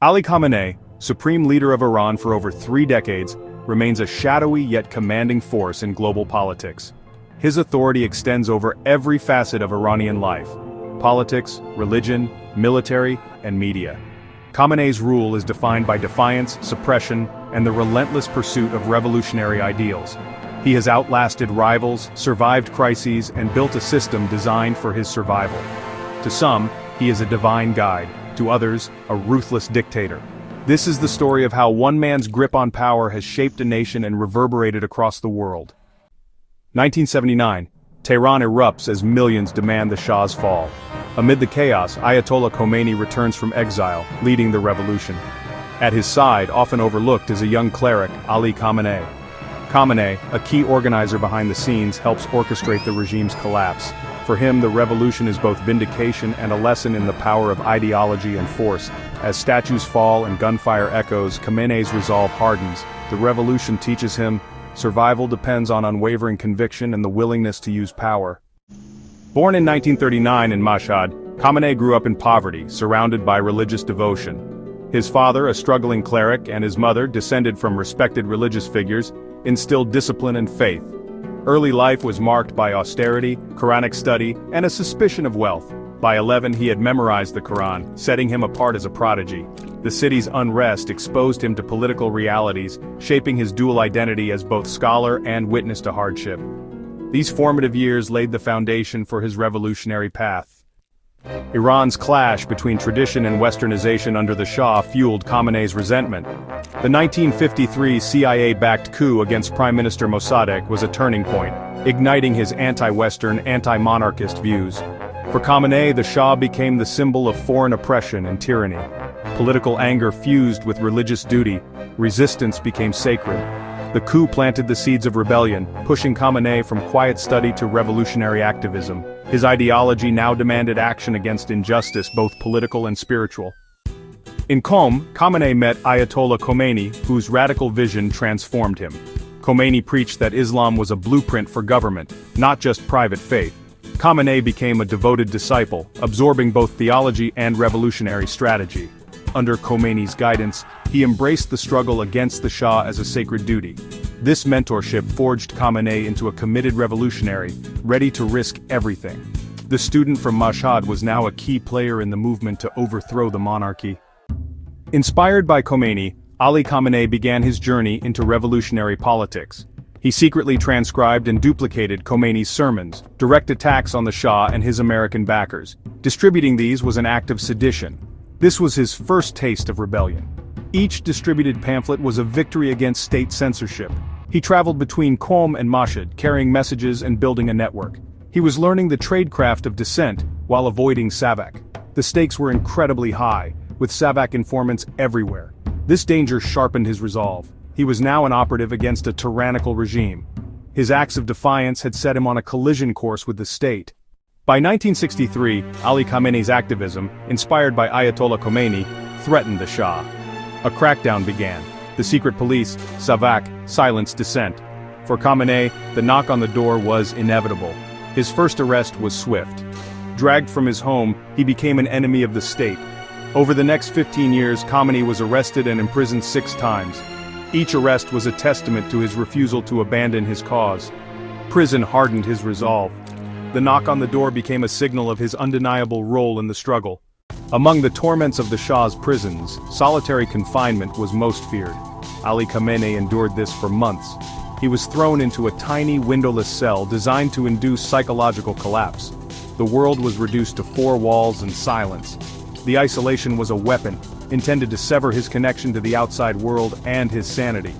Ali Khamenei, supreme leader of Iran for over 3 decades, remains a shadowy yet commanding force in global politics. His authority extends over every facet of Iranian life: politics, religion, military, and media. Khamenei's rule is defined by defiance, suppression, and the relentless pursuit of revolutionary ideals. He has outlasted rivals, survived crises, and built a system designed for his survival. To some, he is a divine guide; to others, a ruthless dictator. This is the story of how one man's grip on power has shaped a nation and reverberated across the world. 1979. Tehran erupts as millions demand the Shah's fall. Amid the chaos, Ayatollah Khomeini returns from exile, leading the revolution. At his side, often overlooked, is a young cleric, Ali Khamenei. Khamenei, a key organizer behind the scenes, helps orchestrate the regime's collapse. For him, the revolution is both vindication and a lesson in the power of ideology and force. As statues fall and gunfire echoes, Khamenei's resolve hardens. The revolution teaches him, survival depends on unwavering conviction and the willingness to use power. Born in 1939 in Mashhad, Khamenei grew up in poverty, surrounded by religious devotion. His father, a struggling cleric, and his mother, descended from respected religious figures, instilled discipline and faith. Early life was marked by austerity, Quranic study, and a suspicion of wealth. By 11 he had memorized the Quran, setting him apart as a prodigy. The city's unrest exposed him to political realities, shaping his dual identity as both scholar and witness to hardship. These formative years laid the foundation for his revolutionary path. Iran's clash between tradition and westernization under the Shah fueled Khamenei's resentment. The 1953 CIA-backed coup against Prime Minister Mossadegh was a turning point, igniting his anti-Western, anti-monarchist views. For Khamenei, the Shah became the symbol of foreign oppression and tyranny. Political anger fused with religious duty, resistance became sacred. The coup planted the seeds of rebellion, pushing Khamenei from quiet study to revolutionary activism. His ideology now demanded action against injustice, both political and spiritual. In Qom, Khamenei met Ayatollah Khomeini, whose radical vision transformed him. Khomeini preached that Islam was a blueprint for government, not just private faith. Khamenei became a devoted disciple, absorbing both theology and revolutionary strategy. Under Khomeini's guidance, he embraced the struggle against the Shah as a sacred duty. This mentorship forged Khamenei into a committed revolutionary, ready to risk everything. The student from Mashhad was now a key player in the movement to overthrow the monarchy. Inspired by Khomeini, Ali Khamenei began his journey into revolutionary politics. He secretly transcribed and duplicated Khomeini's sermons, direct attacks on the Shah and his American backers. Distributing these was an act of sedition. This was his first taste of rebellion. Each distributed pamphlet was a victory against state censorship. He traveled between Qom and Mashhad, carrying messages and building a network. He was learning the tradecraft of dissent while avoiding Savak. The stakes were incredibly high, with Savak informants everywhere. This danger sharpened his resolve. He was now an operative against a tyrannical regime. His acts of defiance had set him on a collision course with the state. By 1963, Ali Khamenei's activism, inspired by Ayatollah Khomeini, threatened the Shah. A crackdown began. The secret police, Savak, silenced dissent. For Khamenei, the knock on the door was inevitable. His first arrest was swift. Dragged from his home, he became an enemy of the state. Over the next 15 years, Khamenei was arrested and imprisoned 6 times. Each arrest was a testament to his refusal to abandon his cause. Prison hardened his resolve. The knock on the door became a signal of his undeniable role in the struggle. Among the torments of the Shah's prisons, solitary confinement was most feared. Ali Khamenei endured this for months. He was thrown into a tiny windowless cell designed to induce psychological collapse. The world was reduced to 4 walls and silence. The isolation was a weapon, intended to sever his connection to the outside world and his sanity.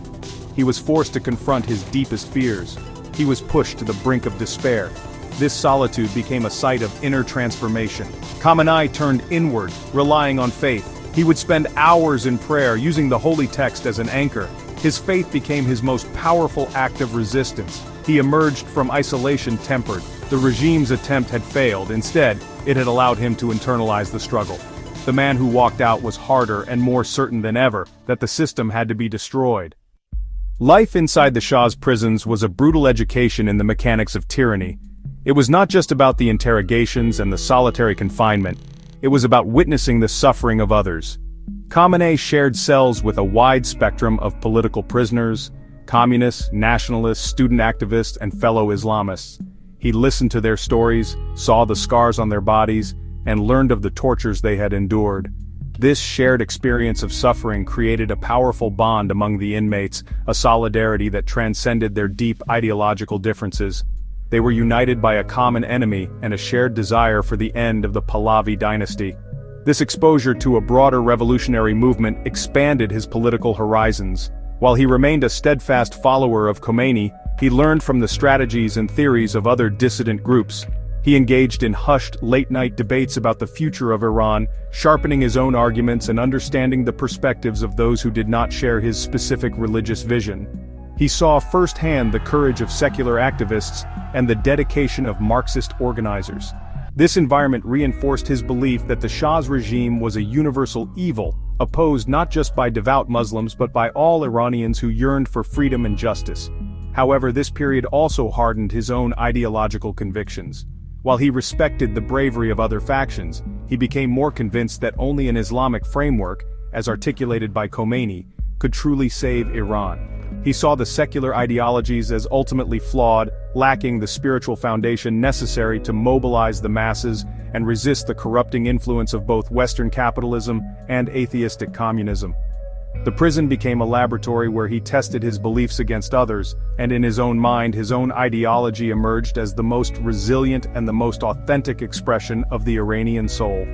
He was forced to confront his deepest fears. He was pushed to the brink of despair. This solitude became a site of inner transformation. Khamenei turned inward, relying on faith. He would spend hours in prayer, using the holy text as an anchor. His faith became his most powerful act of resistance. He emerged from isolation tempered. The regime's attempt had failed. Instead, it had allowed him to internalize the struggle. The man who walked out was harder and more certain than ever that the system had to be destroyed. Life inside the Shah's prisons was a brutal education in the mechanics of tyranny. It was not just about the interrogations and the solitary confinement. It was about witnessing the suffering of others. Khamenei shared cells with a wide spectrum of political prisoners, communists, nationalists, student activists, and fellow Islamists. He listened to their stories, saw the scars on their bodies, and learned of the tortures they had endured. This shared experience of suffering created a powerful bond among the inmates, a solidarity that transcended their deep ideological differences. They were united by a common enemy and a shared desire for the end of the Pahlavi dynasty. This exposure to a broader revolutionary movement expanded his political horizons. While he remained a steadfast follower of Khomeini, he learned from the strategies and theories of other dissident groups. He engaged in hushed, late-night debates about the future of Iran, sharpening his own arguments and understanding the perspectives of those who did not share his specific religious vision. He saw firsthand the courage of secular activists and the dedication of Marxist organizers. This environment reinforced his belief that the Shah's regime was a universal evil, opposed not just by devout Muslims but by all Iranians who yearned for freedom and justice. However, this period also hardened his own ideological convictions. While he respected the bravery of other factions, he became more convinced that only an Islamic framework, as articulated by Khomeini, could truly save Iran. He saw the secular ideologies as ultimately flawed, lacking the spiritual foundation necessary to mobilize the masses and resist the corrupting influence of both Western capitalism and atheistic communism. The prison became a laboratory where he tested his beliefs against others, and in his own mind his own ideology emerged as the most resilient and the most authentic expression of the Iranian soul.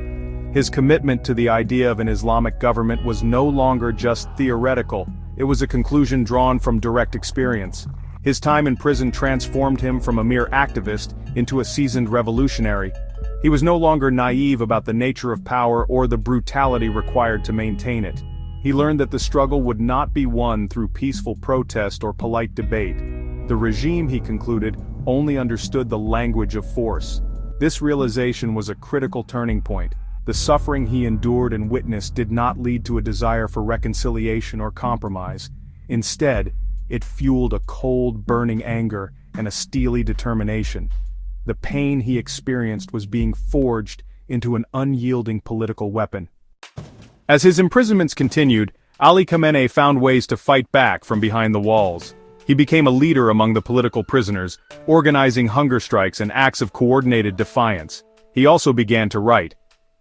His commitment to the idea of an Islamic government was no longer just theoretical, it was a conclusion drawn from direct experience. His time in prison transformed him from a mere activist into a seasoned revolutionary. He was no longer naive about the nature of power or the brutality required to maintain it. He learned that the struggle would not be won through peaceful protest or polite debate. The regime, he concluded, only understood the language of force. This realization was a critical turning point. The suffering he endured and witnessed did not lead to a desire for reconciliation or compromise. Instead, it fueled a cold, burning anger and a steely determination. The pain he experienced was being forged into an unyielding political weapon. As his imprisonments continued, Ali Khamenei found ways to fight back from behind the walls. He became a leader among the political prisoners, organizing hunger strikes and acts of coordinated defiance. He also began to write.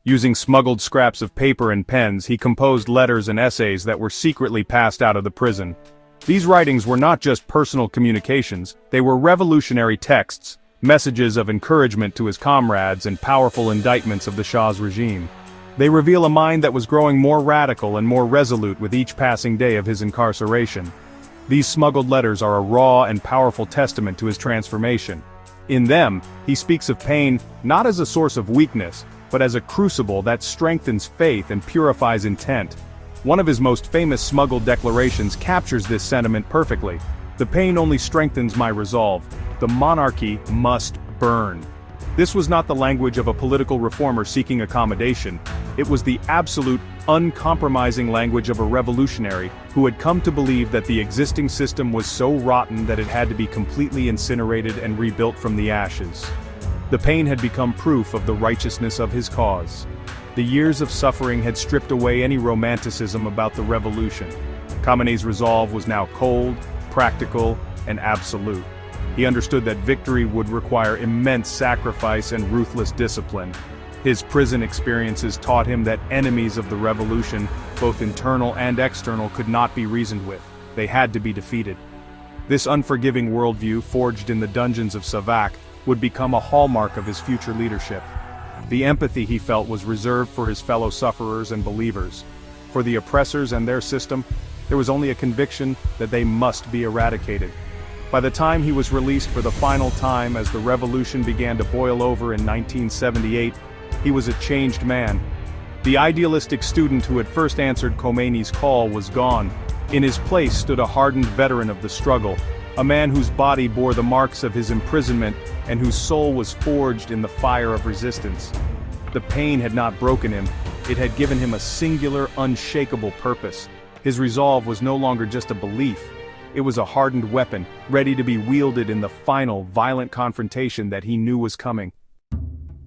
Using smuggled scraps of paper and pens, he composed letters and essays that were secretly passed out of the prison. These writings were not just personal communications, they were revolutionary texts, messages of encouragement to his comrades and powerful indictments of the Shah's regime. They reveal a mind that was growing more radical and more resolute with each passing day of his incarceration. These smuggled letters are a raw and powerful testament to his transformation. In them, he speaks of pain not as a source of weakness, but as a crucible that strengthens faith and purifies intent. One of his most famous smuggled declarations captures this sentiment perfectly. The pain only strengthens my resolve. The monarchy must burn. This was not the language of a political reformer seeking accommodation. It was the absolute, uncompromising language of a revolutionary who had come to believe that the existing system was so rotten that it had to be completely incinerated and rebuilt from the ashes. The pain had become proof of the righteousness of his cause. The years of suffering had stripped away any romanticism about the revolution. Khamenei's resolve was now cold, practical, and absolute. He understood that victory would require immense sacrifice and ruthless discipline. His prison experiences taught him that enemies of the revolution, both internal and external, could not be reasoned with. They had to be defeated. This unforgiving worldview, forged in the dungeons of Savak, would become a hallmark of his future leadership. The empathy he felt was reserved for his fellow sufferers and believers. For the oppressors and their system, there was only a conviction that they must be eradicated. By the time he was released for the final time as the revolution began to boil over in 1978, he was a changed man. The idealistic student who had first answered Khomeini's call was gone. In his place stood a hardened veteran of the struggle, a man whose body bore the marks of his imprisonment and whose soul was forged in the fire of resistance. The pain had not broken him, it had given him a singular, unshakable purpose. His resolve was no longer just a belief. It was a hardened weapon, ready to be wielded in the final, violent confrontation that he knew was coming.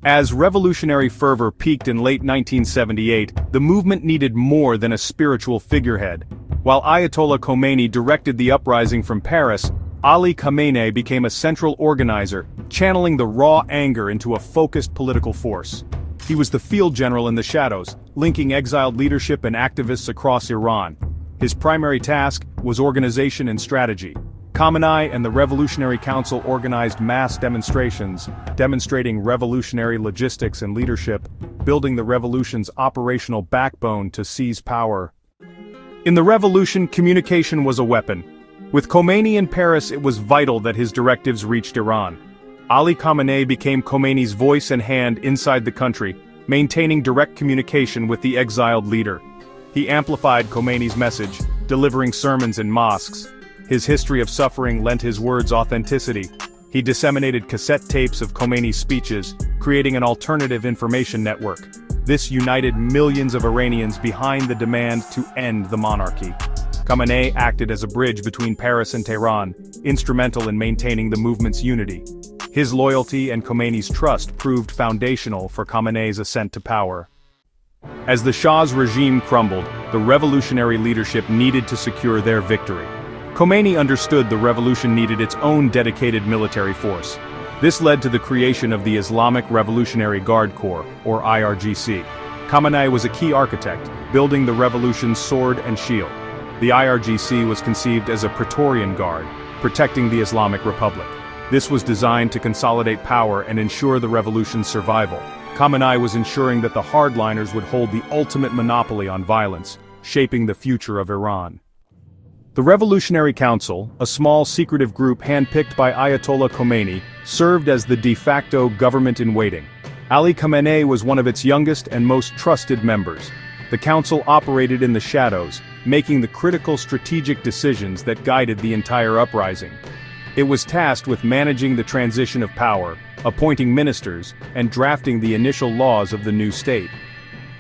As revolutionary fervor peaked in late 1978, the movement needed more than a spiritual figurehead. While Ayatollah Khomeini directed the uprising from Paris, Ali Khamenei became a central organizer, channeling the raw anger into a focused political force. He was the field general in the shadows, linking exiled leadership and activists across Iran. His primary task was organization and strategy. Khamenei and the Revolutionary Council organized mass demonstrations, demonstrating revolutionary logistics and leadership, building the revolution's operational backbone to seize power. In the revolution, communication was a weapon. With Khomeini in Paris, it was vital that his directives reached Iran. Ali Khamenei became Khomeini's voice and hand inside the country, maintaining direct communication with the exiled leader. He amplified Khomeini's message, delivering sermons in mosques. His history of suffering lent his words authenticity. He disseminated cassette tapes of Khomeini's speeches, creating an alternative information network. This united millions of Iranians behind the demand to end the monarchy. Khamenei acted as a bridge between Paris and Tehran, instrumental in maintaining the movement's unity. His loyalty and Khomeini's trust proved foundational for Khamenei's ascent to power. As the Shah's regime crumbled, the revolutionary leadership needed to secure their victory. Khomeini understood the revolution needed its own dedicated military force. This led to the creation of the Islamic Revolutionary Guard Corps, or IRGC. Khamenei was a key architect, building the revolution's sword and shield. The IRGC was conceived as a Praetorian Guard, protecting the Islamic Republic. This was designed to consolidate power and ensure the revolution's survival. Khamenei was ensuring that the hardliners would hold the ultimate monopoly on violence, shaping the future of Iran. The Revolutionary Council, a small secretive group handpicked by Ayatollah Khomeini, served as the de facto government-in-waiting. Ali Khamenei was one of its youngest and most trusted members. The council operated in the shadows, making the critical strategic decisions that guided the entire uprising. It was tasked with managing the transition of power, appointing ministers, and drafting the initial laws of the new state.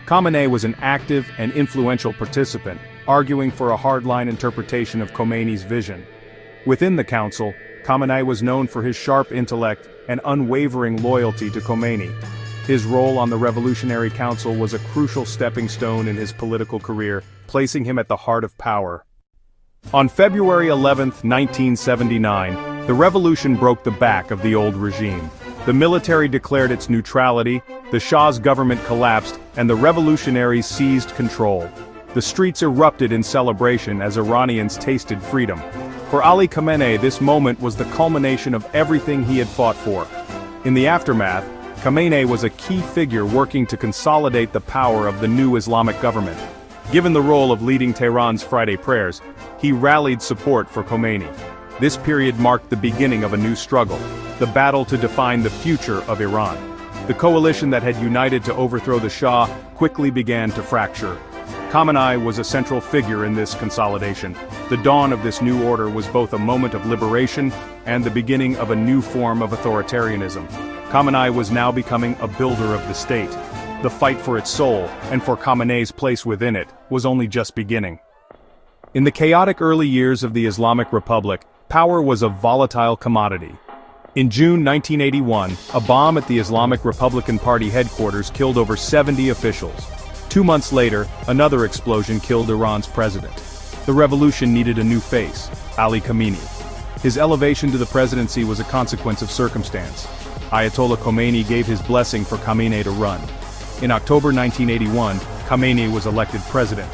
Khamenei was an active and influential participant, arguing for a hardline interpretation of Khomeini's vision. Within the council, Khamenei was known for his sharp intellect and unwavering loyalty to Khomeini. His role on the Revolutionary Council was a crucial stepping stone in his political career, placing him at the heart of power. On February 11, 1979, the revolution broke the back of the old regime. The military declared its neutrality, the Shah's government collapsed, and the revolutionaries seized control. The streets erupted in celebration as Iranians tasted freedom. For Ali Khamenei, this moment was the culmination of everything he had fought for. In the aftermath, Khamenei was a key figure working to consolidate the power of the new Islamic government. Given the role of leading Tehran's Friday prayers, he rallied support for Khomeini. This period marked the beginning of a new struggle, the battle to define the future of Iran. The coalition that had united to overthrow the Shah quickly began to fracture. Khamenei was a central figure in this consolidation. The dawn of this new order was both a moment of liberation and the beginning of a new form of authoritarianism. Khamenei was now becoming a builder of the state. The fight for its soul, and for Khamenei's place within it, was only just beginning. In the chaotic early years of the Islamic Republic, power was a volatile commodity. In June 1981, a bomb at the Islamic Republican Party headquarters killed over 70 officials. 2 months later, another explosion killed Iran's president. The revolution needed a new face, Ali Khamenei. His elevation to the presidency was a consequence of circumstance. Ayatollah Khomeini gave his blessing for Khamenei to run. In October 1981, Khomeini was elected president.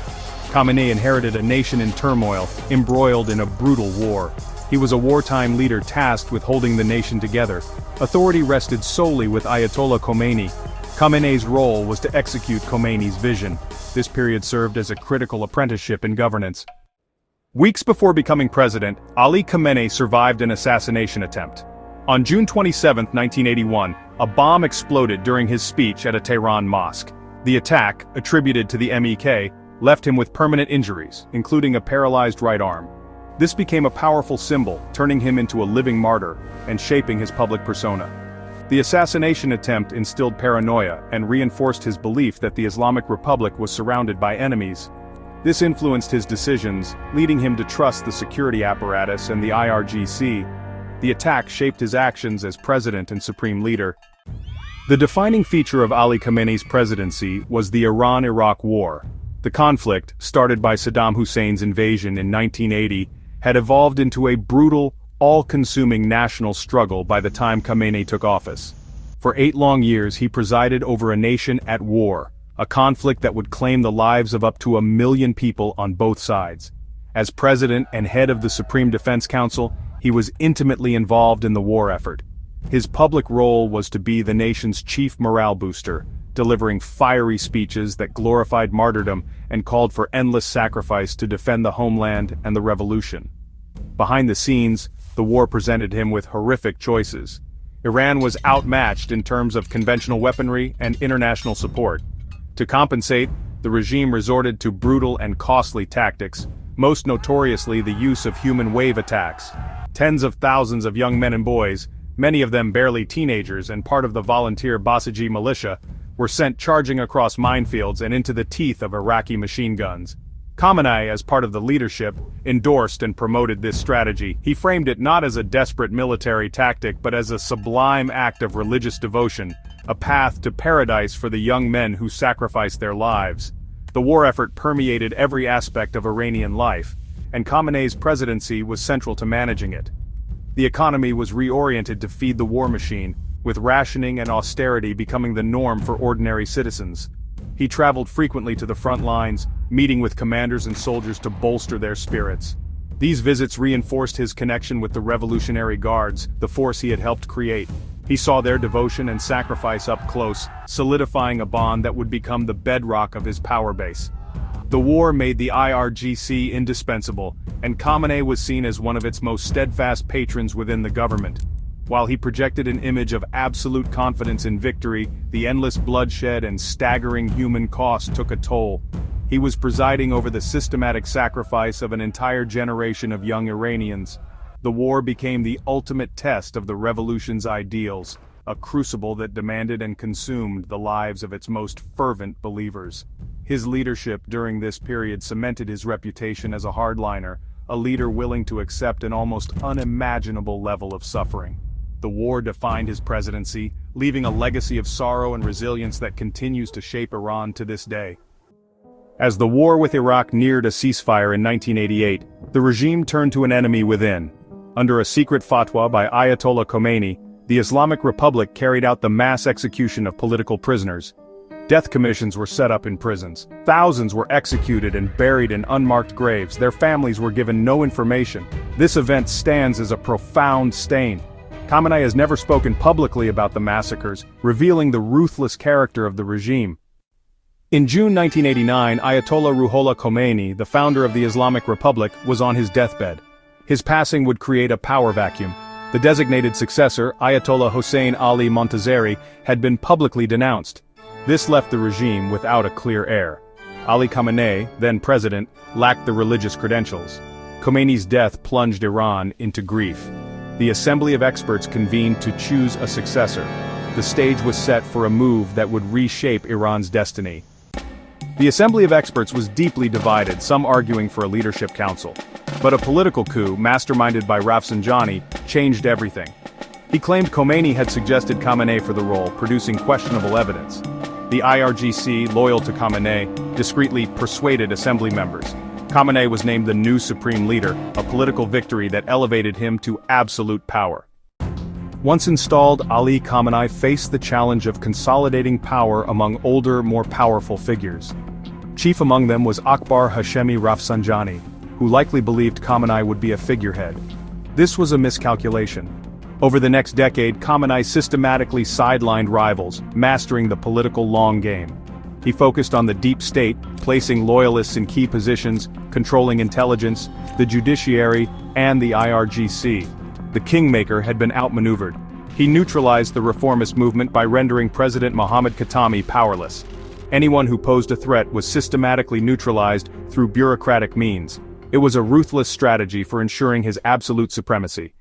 Khamenei inherited a nation in turmoil, embroiled in a brutal war. He was a wartime leader tasked with holding the nation together. Authority rested solely with Ayatollah Khomeini. Khamenei's role was to execute Khomeini's vision. This period served as a critical apprenticeship in governance. Weeks before becoming president, Ali Khamenei survived an assassination attempt. On June 27, 1981, a bomb exploded during his speech at a Tehran mosque. The attack, attributed to the MEK, left him with permanent injuries, including a paralyzed right arm. This became a powerful symbol, turning him into a living martyr and shaping his public persona. The assassination attempt instilled paranoia and reinforced his belief that the Islamic Republic was surrounded by enemies. This influenced his decisions, leading him to trust the security apparatus and the IRGC. The attack shaped his actions as president and supreme leader. The defining feature of Ali Khamenei's presidency was the Iran-Iraq War. The conflict, started by Saddam Hussein's invasion in 1980, had evolved into a brutal, all-consuming national struggle by the time Khamenei took office. For 8 long years he presided over a nation at war, a conflict that would claim the lives of up to 1 million people on both sides. As president and head of the Supreme Defense Council, he was intimately involved in the war effort. His public role was to be the nation's chief morale booster, delivering fiery speeches that glorified martyrdom and called for endless sacrifice to defend the homeland and the revolution. Behind the scenes, the war presented him with horrific choices. Iran was outmatched in terms of conventional weaponry and international support. To compensate, the regime resorted to brutal and costly tactics, most notoriously the use of human wave attacks. Tens of thousands of young men and boys, many of them barely teenagers and part of the volunteer Basiji militia, were sent charging across minefields and into the teeth of Iraqi machine guns. Khamenei, as part of the leadership, endorsed and promoted this strategy. He framed it not as a desperate military tactic but as a sublime act of religious devotion, a path to paradise for the young men who sacrificed their lives. The war effort permeated every aspect of Iranian life, and Khamenei's presidency was central to managing it. The economy was reoriented to feed the war machine, with rationing and austerity becoming the norm for ordinary citizens. He traveled frequently to the front lines, meeting with commanders and soldiers to bolster their spirits. These visits reinforced his connection with the Revolutionary Guards, the force he had helped create. He saw their devotion and sacrifice up close, solidifying a bond that would become the bedrock of his power base. The war made the IRGC indispensable, and Khamenei was seen as one of its most steadfast patrons within the government. While he projected an image of absolute confidence in victory, the endless bloodshed and staggering human cost took a toll. He was presiding over the systematic sacrifice of an entire generation of young Iranians. The war became the ultimate test of the revolution's ideals, a crucible that demanded and consumed the lives of its most fervent believers. His leadership during this period cemented his reputation as a hardliner, a leader willing to accept an almost unimaginable level of suffering. The war defined his presidency, leaving a legacy of sorrow and resilience that continues to shape Iran to this day. As the war with Iraq neared a ceasefire in 1988, the regime turned to an enemy within. Under a secret fatwa by Ayatollah Khomeini, the Islamic Republic carried out the mass execution of political prisoners. Death commissions were set up in prisons. Thousands were executed and buried in unmarked graves. Their families were given no information. This event stands as a profound stain. Khamenei has never spoken publicly about the massacres, revealing the ruthless character of the regime. In June 1989, Ayatollah Ruhollah Khomeini, the founder of the Islamic Republic, was on his deathbed. His passing would create a power vacuum. The designated successor, Ayatollah Hossein Ali Montazeri, had been publicly denounced. This left the regime without a clear heir. Ali Khamenei, then president, lacked the religious credentials. Khomeini's death plunged Iran into grief. The Assembly of Experts convened to choose a successor. The stage was set for a move that would reshape Iran's destiny. The Assembly of Experts was deeply divided, some arguing for a leadership council. But a political coup, masterminded by Rafsanjani, changed everything. He claimed Khomeini had suggested Khamenei for the role, producing questionable evidence. The IRGC, loyal to Khamenei, discreetly persuaded assembly members. Khamenei was named the new supreme leader, a political victory that elevated him to absolute power. Once installed, Ali Khamenei faced the challenge of consolidating power among older, more powerful figures. Chief among them was Akbar Hashemi Rafsanjani, who likely believed Khamenei would be a figurehead. This was a miscalculation. Over the next decade, Khamenei systematically sidelined rivals, mastering the political long game. He focused on the deep state, placing loyalists in key positions, controlling intelligence, the judiciary, and the IRGC. The kingmaker had been outmaneuvered. He neutralized the reformist movement by rendering President Mohammad Khatami powerless. Anyone who posed a threat was systematically neutralized through bureaucratic means. It was a ruthless strategy for ensuring his absolute supremacy.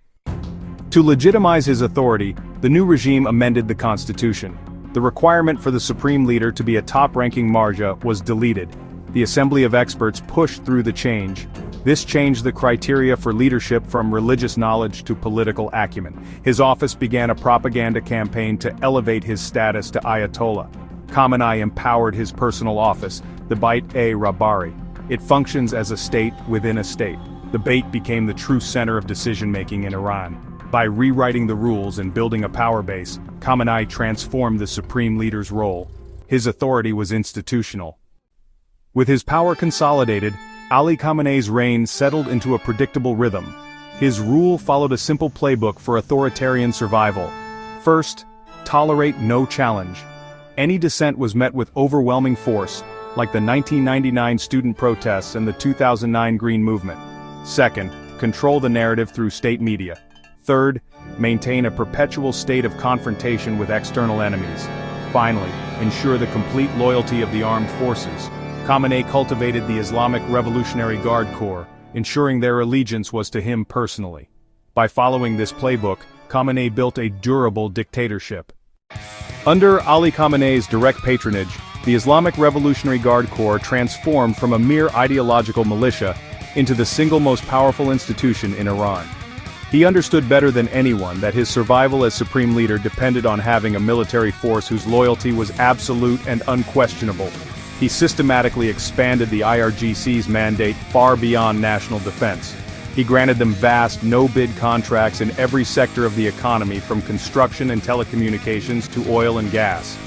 To legitimize his authority, the new regime amended the constitution. The requirement for the supreme leader to be a top-ranking marja was deleted. The Assembly of Experts pushed through the change. This changed the criteria for leadership from religious knowledge to political acumen. His office began a propaganda campaign to elevate his status to Ayatollah. Khamenei empowered his personal office, the Beit-e-Rabari. It functions as a state within a state. The Beit became the true center of decision-making in Iran. By rewriting the rules and building a power base, Khamenei transformed the supreme leader's role. His authority was institutional. With his power consolidated, Ali Khamenei's reign settled into a predictable rhythm. His rule followed a simple playbook for authoritarian survival. First, tolerate no challenge. Any dissent was met with overwhelming force, like the 1999 student protests and the 2009 Green Movement. Second, control the narrative through state media. Third, maintain a perpetual state of confrontation with external enemies. Finally, ensure the complete loyalty of the armed forces. Khamenei cultivated the Islamic Revolutionary Guard Corps, ensuring their allegiance was to him personally. By following this playbook, Khamenei built a durable dictatorship. Under Ali Khamenei's direct patronage, the Islamic Revolutionary Guard Corps transformed from a mere ideological militia into the single most powerful institution in Iran. He understood better than anyone that his survival as supreme leader depended on having a military force whose loyalty was absolute and unquestionable. He systematically expanded the IRGC's mandate far beyond national defense. He granted them vast, no-bid contracts in every sector of the economy, from construction and telecommunications to oil and gas.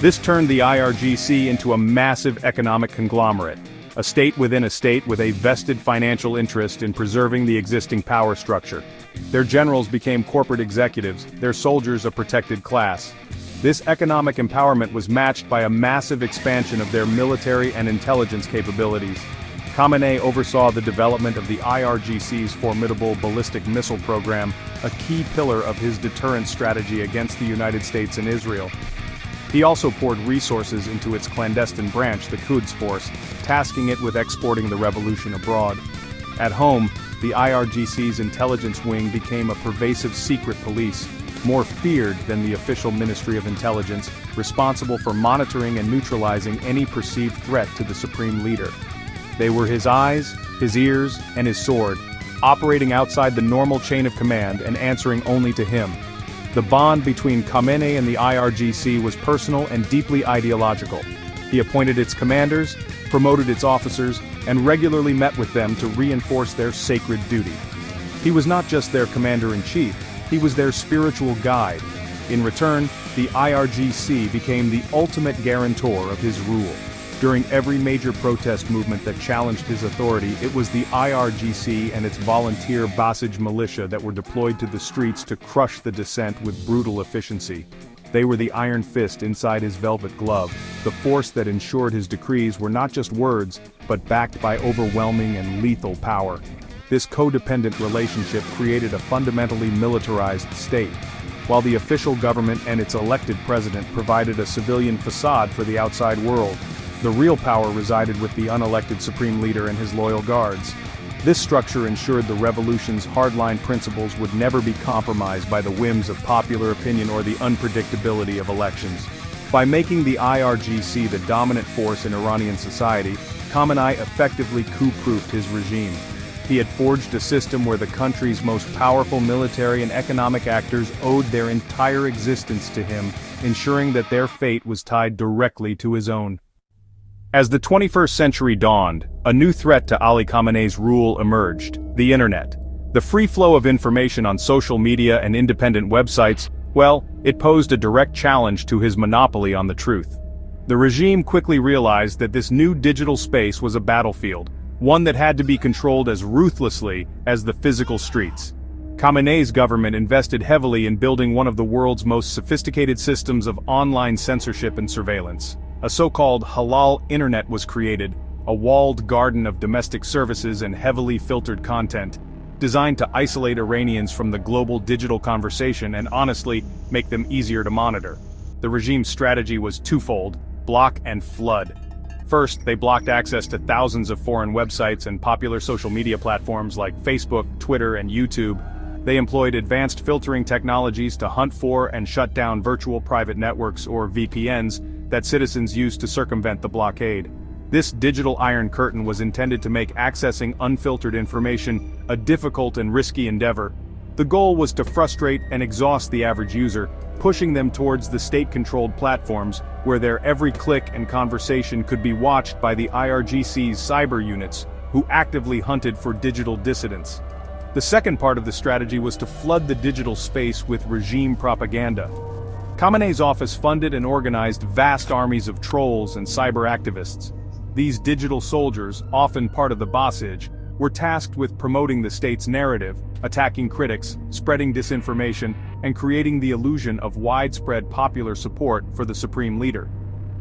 This turned the IRGC into a massive economic conglomerate, a state within a state with a vested financial interest in preserving the existing power structure. Their generals became corporate executives, their soldiers a protected class. This economic empowerment was matched by a massive expansion of their military and intelligence capabilities. Khamenei oversaw the development of the IRGC's formidable ballistic missile program, a key pillar of his deterrent strategy against the United States and Israel. He also poured resources into its clandestine branch, the Quds Force, tasking it with exporting the revolution abroad. At home, the IRGC's intelligence wing became a pervasive secret police, more feared than the official Ministry of Intelligence, responsible for monitoring and neutralizing any perceived threat to the supreme leader. They were his eyes, his ears, and his sword, operating outside the normal chain of command and answering only to him. The bond between Khamenei and the IRGC was personal and deeply ideological. He appointed its commanders, promoted its officers, and regularly met with them to reinforce their sacred duty. He was not just their commander-in-chief, he was their spiritual guide. In return, the IRGC became the ultimate guarantor of his rule. During every major protest movement that challenged his authority, it was the IRGC and its volunteer Basij militia that were deployed to the streets to crush the dissent with brutal efficiency. They were the iron fist inside his velvet glove, the force that ensured his decrees were not just words, but backed by overwhelming and lethal power. This codependent relationship created a fundamentally militarized state. While the official government and its elected president provided a civilian facade for the outside world, the real power resided with the unelected supreme leader and his loyal guards. This structure ensured the revolution's hardline principles would never be compromised by the whims of popular opinion or the unpredictability of elections. By making the IRGC the dominant force in Iranian society, Khamenei effectively coup-proofed his regime. He had forged a system where the country's most powerful military and economic actors owed their entire existence to him, ensuring that their fate was tied directly to his own. As the 21st century dawned, a new threat to Ali Khamenei's rule emerged: the internet. The free flow of information on social media and independent websites, well, it posed a direct challenge to his monopoly on the truth. The regime quickly realized that this new digital space was a battlefield, one that had to be controlled as ruthlessly as the physical streets. Khamenei's government invested heavily in building one of the world's most sophisticated systems of online censorship and surveillance. A so-called halal internet was created, a walled garden of domestic services and heavily filtered content, designed to isolate Iranians from the global digital conversation and honestly, make them easier to monitor. The regime's strategy was twofold: block and flood. First, they blocked access to thousands of foreign websites and popular social media platforms like Facebook, Twitter, and YouTube. They employed advanced filtering technologies to hunt for and shut down virtual private networks, or VPNs, that citizens used to circumvent the blockade. This digital Iron Curtain was intended to make accessing unfiltered information a difficult and risky endeavor. The goal was to frustrate and exhaust the average user, pushing them towards the state-controlled platforms where their every click and conversation could be watched by the IRGC's cyber units, who actively hunted for digital dissidents. The second part of the strategy was to flood the digital space with regime propaganda. Khamenei's office funded and organized vast armies of trolls and cyber activists. These digital soldiers, often part of the Basij, were tasked with promoting the state's narrative, attacking critics, spreading disinformation, and creating the illusion of widespread popular support for the supreme leader.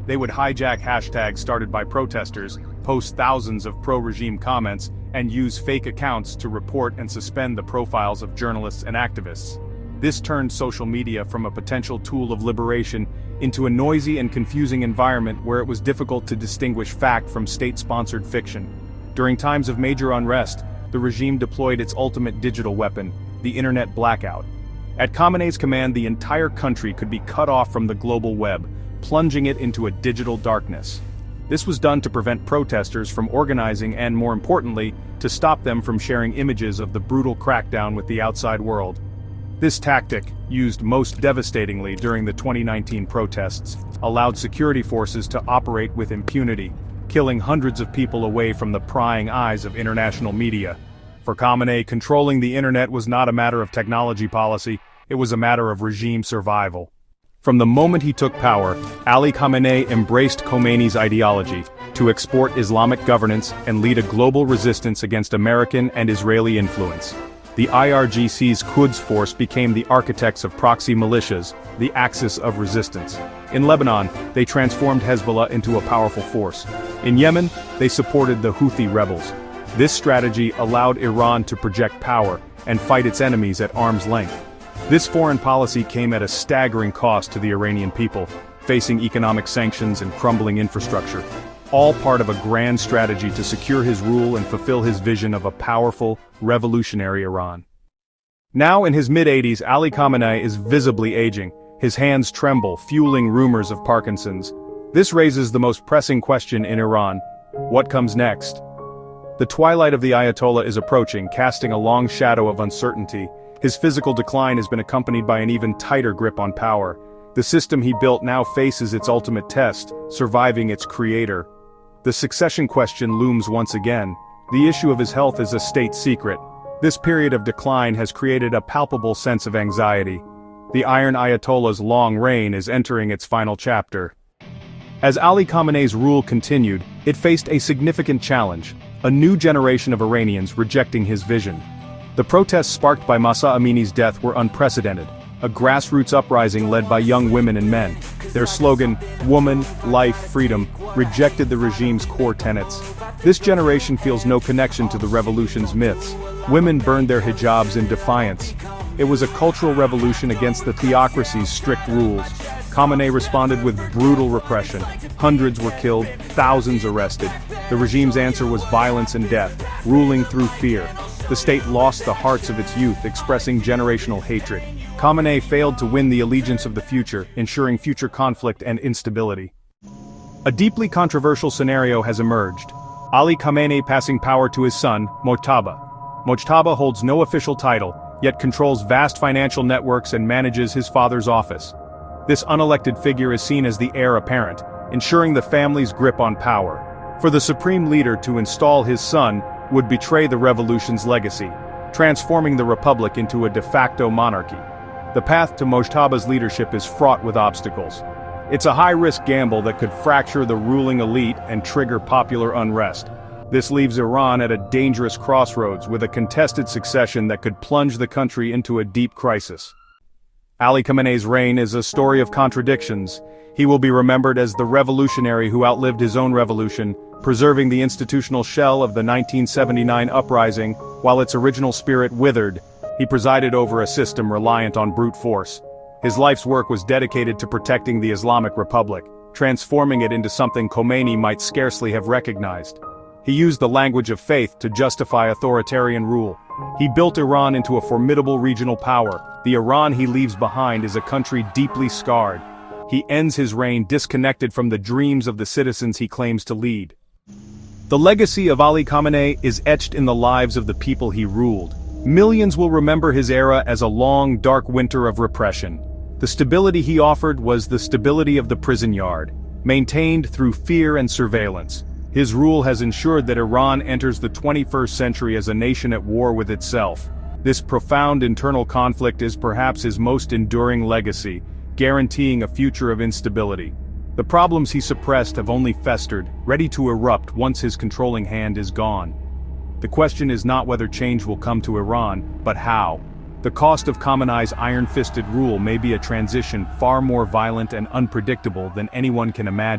They would hijack hashtags started by protesters, post thousands of pro-regime comments, and use fake accounts to report and suspend the profiles of journalists and activists. This turned social media from a potential tool of liberation into a noisy and confusing environment where it was difficult to distinguish fact from state-sponsored fiction. During times of major unrest, the regime deployed its ultimate digital weapon, the internet blackout. At Khamenei's command, the entire country could be cut off from the global web, plunging it into a digital darkness. This was done to prevent protesters from organizing and, more importantly, to stop them from sharing images of the brutal crackdown with the outside world. This tactic, used most devastatingly during the 2019 protests, allowed security forces to operate with impunity, killing hundreds of people away from the prying eyes of international media. For Khamenei, controlling the internet was not a matter of technology policy, it was a matter of regime survival. From the moment he took power, Ali Khamenei embraced Khomeini's ideology to export Islamic governance and lead a global resistance against American and Israeli influence. The IRGC's Quds force became the architects of proxy militias, the axis of resistance. In Lebanon, they transformed Hezbollah into a powerful force. In Yemen, they supported the Houthi rebels. This strategy allowed Iran to project power and fight its enemies at arm's length. This foreign policy came at a staggering cost to the Iranian people, facing economic sanctions and crumbling infrastructure. All part of a grand strategy to secure his rule and fulfill his vision of a powerful, revolutionary Iran. Now in his mid-80s, Ali Khamenei is visibly aging. His hands tremble, fueling rumors of Parkinson's. This raises the most pressing question in Iran: what comes next? The twilight of the Ayatollah is approaching, casting a long shadow of uncertainty. His physical decline has been accompanied by an even tighter grip on power. The system he built now faces its ultimate test, surviving its creator. The succession question looms once again. The issue of his health is a state secret. This period of decline has created a palpable sense of anxiety. The Iron Ayatollah's long reign is entering its final chapter. As Ali Khamenei's rule continued, it faced a significant challenge: a new generation of Iranians rejecting his vision. The protests sparked by Mahsa Amini's death were unprecedented, a grassroots uprising led by young women and men. Their slogan, "Woman, Life, Freedom," rejected the regime's core tenets. This generation feels no connection to the revolution's myths. Women burned their hijabs in defiance. It was a cultural revolution against the theocracy's strict rules. Khamenei responded with brutal repression. Hundreds were killed, thousands arrested. The regime's answer was violence and death, ruling through fear. The state lost the hearts of its youth, expressing generational hatred. Khamenei failed to win the allegiance of the future, ensuring future conflict and instability. A deeply controversial scenario has emerged: Ali Khamenei passing power to his son, Mojtaba. Mojtaba holds no official title, yet controls vast financial networks and manages his father's office. This unelected figure is seen as the heir apparent, ensuring the family's grip on power. For the supreme leader to install his son would betray the revolution's legacy, transforming the republic into a de facto monarchy. The path to Mojtaba's leadership is fraught with obstacles. It's a high-risk gamble that could fracture the ruling elite and trigger popular unrest. This leaves Iran at a dangerous crossroads with a contested succession that could plunge the country into a deep crisis. Ali Khamenei's reign is a story of contradictions. He will be remembered as the revolutionary who outlived his own revolution, preserving the institutional shell of the 1979 uprising, while its original spirit withered. He presided over a system reliant on brute force. His life's work was dedicated to protecting the Islamic Republic, transforming it into something Khomeini might scarcely have recognized. He used the language of faith to justify authoritarian rule. He built Iran into a formidable regional power. The Iran he leaves behind is a country deeply scarred. He ends his reign disconnected from the dreams of the citizens he claims to lead. The legacy of Ali Khamenei is etched in the lives of the people he ruled. Millions will remember his era as a long, dark winter of repression. The stability he offered was the stability of the prison yard, maintained through fear and surveillance. His rule has ensured that Iran enters the 21st century as a nation at war with itself. This profound internal conflict is perhaps his most enduring legacy, guaranteeing a future of instability. The problems he suppressed have only festered, ready to erupt once his controlling hand is gone. The question is not whether change will come to Iran, but how. The cost of Khamenei's iron-fisted rule may be a transition far more violent and unpredictable than anyone can imagine.